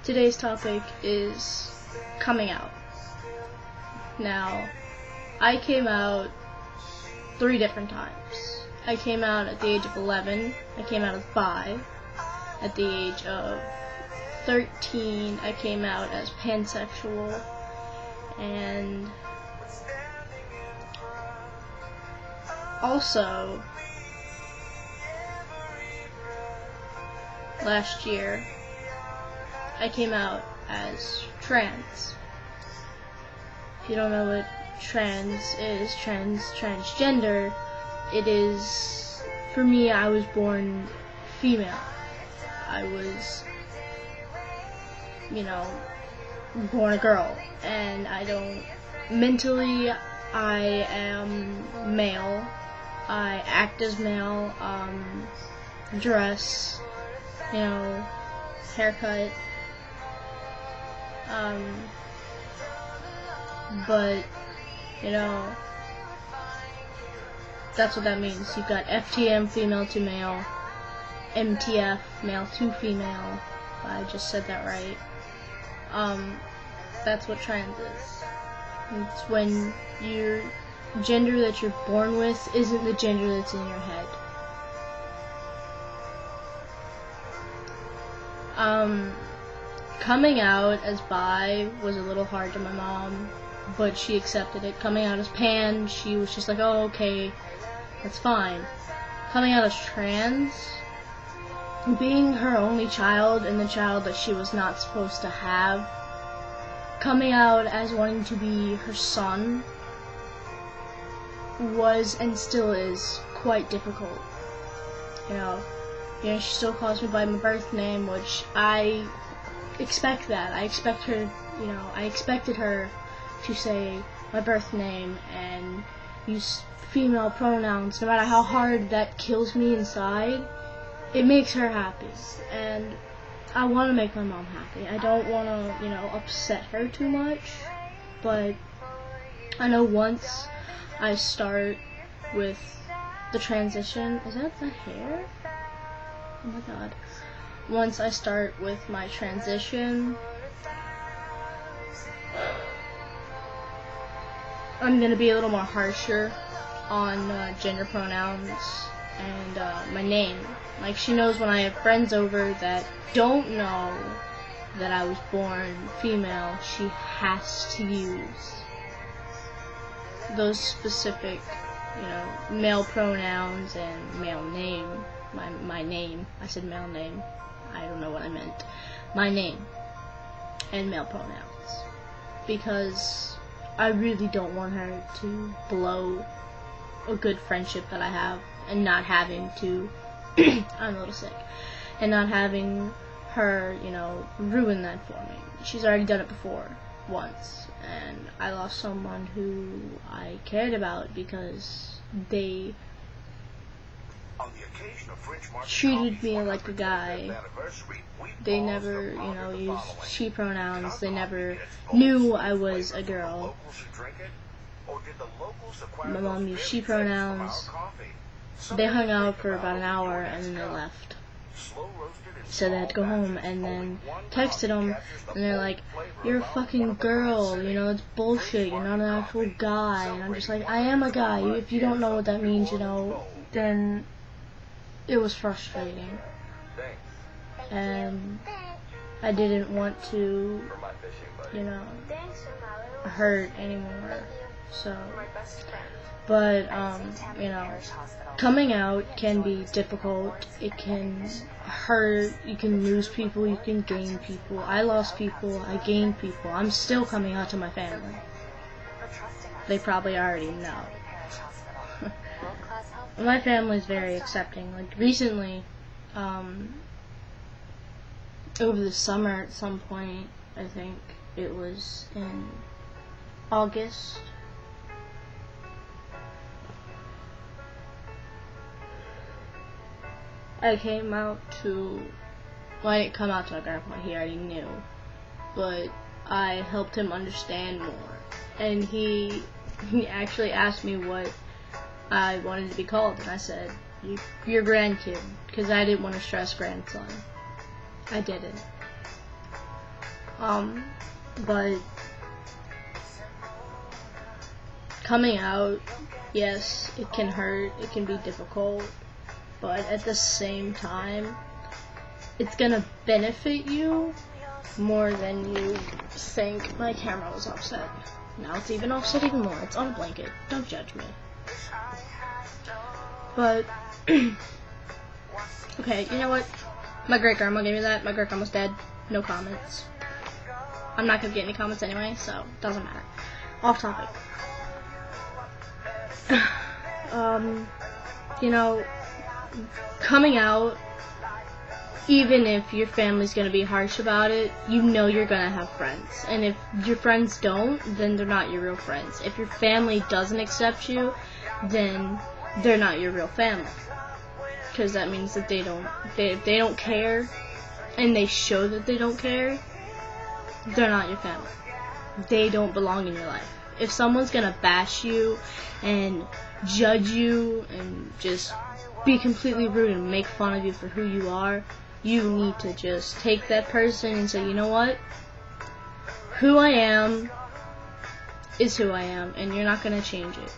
Today's topic is coming out. Now, I came out 3 different times. I came out at the age of 11, I came out at 5, at the age of 13, I came out as pansexual, and also, last year, I came out as trans. If you don't know what trans is, transgender, it is, for me, I was born female. I was, born a girl, and mentally, I am male. I act as male, dress, haircut, but, that's what that means. You've got FTM, female to male, MTF, male to female. I just said that right. That's what trans is. It's when your gender that you're born with isn't the gender that's in your head. Coming out as bi was a little hard to my mom, but she accepted it. Coming out as pan, she was just like, oh, okay, that's fine. Coming out as trans, being her only child and the child that she was not supposed to have, coming out as wanting to be her son was and still is quite difficult. She still calls me by my birth name, which I expect that. I expected her to say my birth name and use female pronouns. No matter how hard that kills me inside, it makes her happy. And I want to make my mom happy. I don't want to, upset her too much, but I know once I start with the transition, is that the hair? Oh my god. Once I start with my transition, I'm going to be a little more harsher on gender pronouns and my name. Like, she knows when I have friends over that don't know that I was born female, she has to use those specific, male pronouns and male name. My name. I said male name. I don't know what I meant. My name. And male pronouns. Because I really don't want her to blow a good friendship that I have and not having to I'm a little sick. And not having her, ruin that for me. She's already done it before, once. And I lost someone who I cared about because they treated me like a guy. They never, used she pronouns. They never knew I was a girl. My mom used she pronouns. They hung out for about an hour and then they left. So they had to go home, and then texted them, and they're like, you're a fucking girl, it's bullshit, you're not an actual guy. And I'm just like, I am a guy. If you don't know what that means, then it was frustrating. And I didn't want to, hurt anymore. So, but, coming out can be difficult. It can hurt. You can lose people. You can gain people. I lost people. I gained people. I'm still coming out to my family. They probably already know. My family's very accepting. Like, recently, over the summer at some point, I think it was in August, I came out to, well, I didn't come out to my grandpa, he already knew, but I helped him understand more, and he actually asked me what I wanted to be called, and I said, your grandkid, because I didn't want to stress grandson. I didn't. But coming out, yes, it can hurt, it can be difficult, but at the same time, it's gonna benefit you more than you think. My camera was offset. Now it's even offset even more. It's on a blanket. Don't judge me. But, okay, you know what? My great-grandma gave me that. My great-grandma's dead. No comments. I'm not gonna get any comments anyway, so it doesn't matter. Off topic. You know, coming out, even if your family's gonna be harsh about it, you know you're gonna have friends. And if your friends don't, then they're not your real friends. If your family doesn't accept you, then they're not your real family. Because that means that if they don't care, and they show that they don't care, they're not your family. They don't belong in your life. If someone's gonna bash you and judge you and just be completely rude and make fun of you for who you are, you need to just take that person and say, you know what? Who I am is who I am, and you're not gonna change it.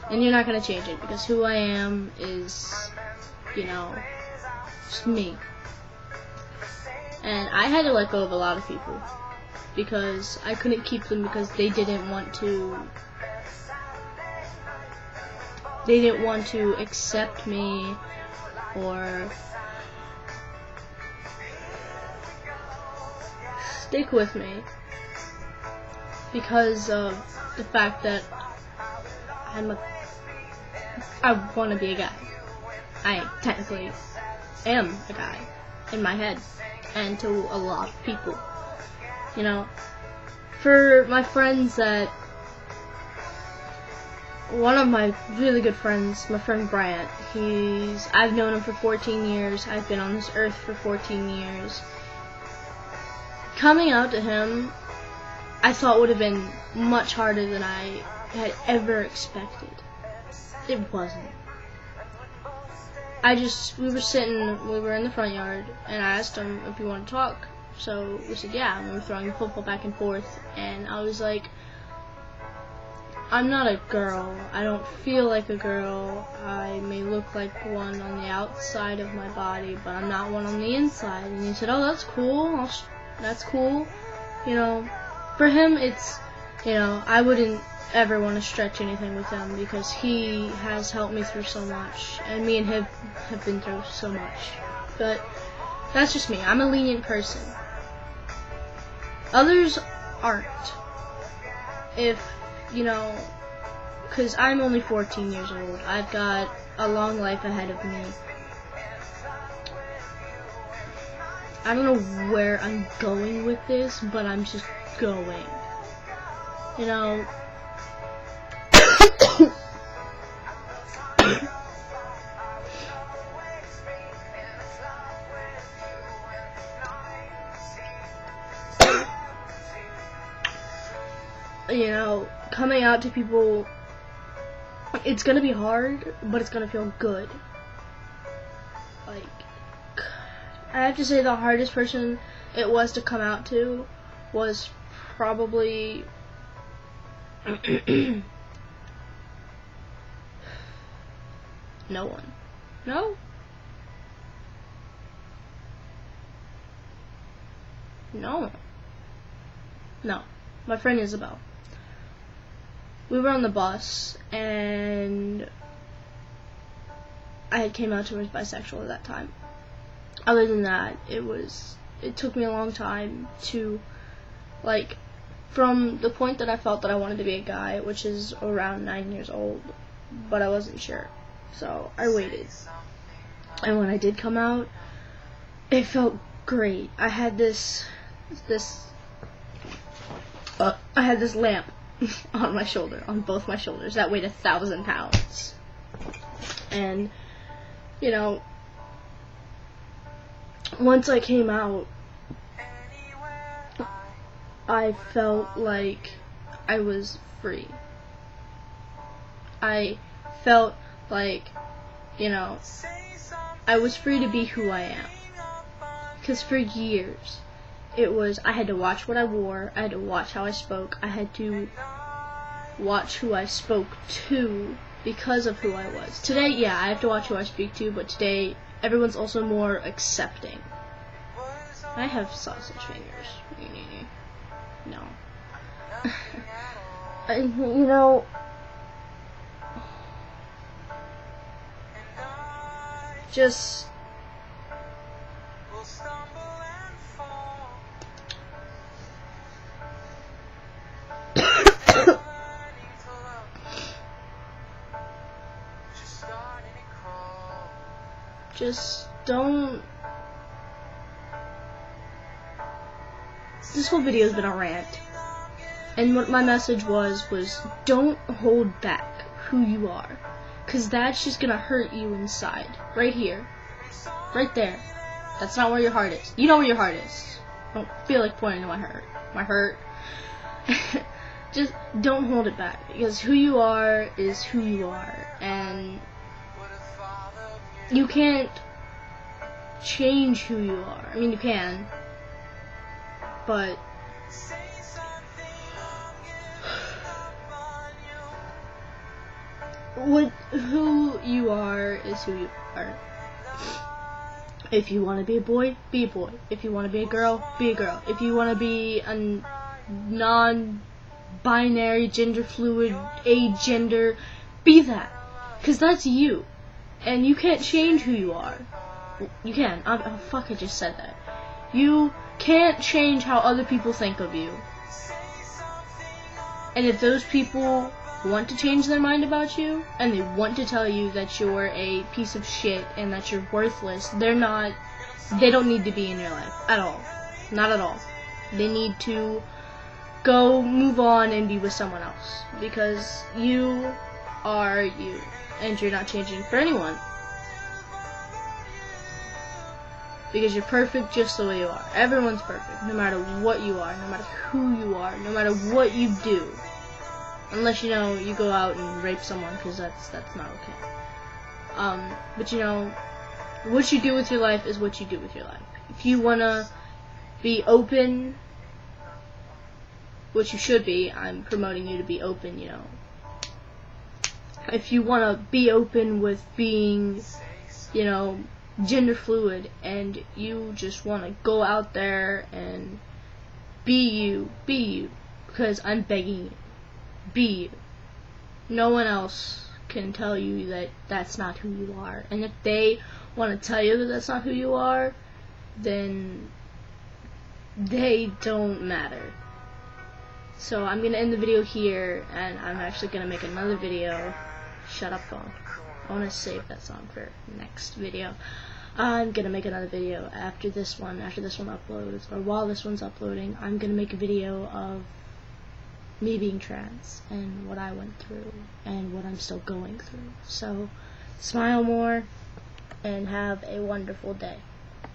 And you're not gonna change it, because who I am is, you know, just me. And I had to let go of a lot of people because I couldn't keep them because they didn't want to accept me or stick with me because of the fact that I want to be a guy. I technically am a guy in my head and to a lot of people. You know, for my friends that, one of my really good friends, my friend Bryant, I've known him for 14 years, I've been on this earth for 14 years. Coming out to him, I thought would have been much harder than I had ever expected. It wasn't. We were in the front yard, and I asked him if he wanted to talk. So we said, yeah, and we were throwing the football back and forth, and I was like, I'm not a girl. I don't feel like a girl. I may look like one on the outside of my body, but I'm not one on the inside. And he said, oh, that's cool. That's cool. You know, for him, it's, you know, I wouldn't ever want to stretch anything with him because he has helped me through so much, and me and him have been through so much. But that's just me. I'm a lenient person. Others aren't. If, you know, because I'm only 14 years old. I've got a long life ahead of me. I don't know where I'm going with this, but I'm just going. You know, you know, coming out to people, it's gonna be hard, but it's gonna feel good. Like, I have to say the hardest person it was to come out to was probably no one. No? No. No. My friend Isabel. We were on the bus, and I had came out to her as bisexual at that time. Other than that, it took me a long time to, like, from the point that I felt that I wanted to be a guy, which is around 9 years old, but I wasn't sure. So I waited. And when I did come out, it felt great. I had this lamp on my shoulder, on both my shoulders, that weighed 1,000 pounds. And, you know, once I came out, I felt like I was free. I felt like, you know, I was free to be who I am. Because for years, it was, I had to watch what I wore, I had to watch how I spoke, I had to watch who I spoke to because of who I was. Today, yeah, I have to watch who I speak to, but today, everyone's also more accepting. I have sausage fingers. No. You know, just just don't. This whole video has been a rant, and what my message was don't hold back who you are, cause that's just gonna hurt you inside, right here, right there. That's not where your heart is. You know where your heart is. I don't feel like pointing to my hurt. Just don't hold it back, because who you are is who you are, and you can't change who you are. I mean, you can, but who you are is who you are. If you want to be a boy, be a boy. If you want to be a girl, be a girl. If you want to be a non-binary, gender fluid, agender, be that. Because that's you. And you can't change who you are. You can. Oh, fuck, I just said that. You can't change how other people think of you. And if those people want to change their mind about you, and they want to tell you that you're a piece of shit and that you're worthless, they don't need to be in your life at all. Not at all. They need to go move on and be with someone else, because you are you, and you're not changing for anyone, because you're perfect just the way you are. Everyone's perfect, no matter what you are, no matter who you are, no matter what you do. Unless, you know, you go out and rape someone, because that's not okay. But, you know, what you do with your life is what you do with your life. If you want to be open, which you should be, I'm promoting you to be open, you know. If you want to be open with being, you know, gender fluid, and you just want to go out there and be you, because I'm begging you. Be you. No one else can tell you that that's not who you are. And if they want to tell you that that's not who you are, then they don't matter. So I'm going to end the video here, and I'm actually going to make another video. Shut up, phone. I want to save that song for next video. I'm going to make another video after this one uploads, or while this one's uploading. I'm going to make a video of me being trans, and what I went through, and what I'm still going through. So, smile more, and have a wonderful day.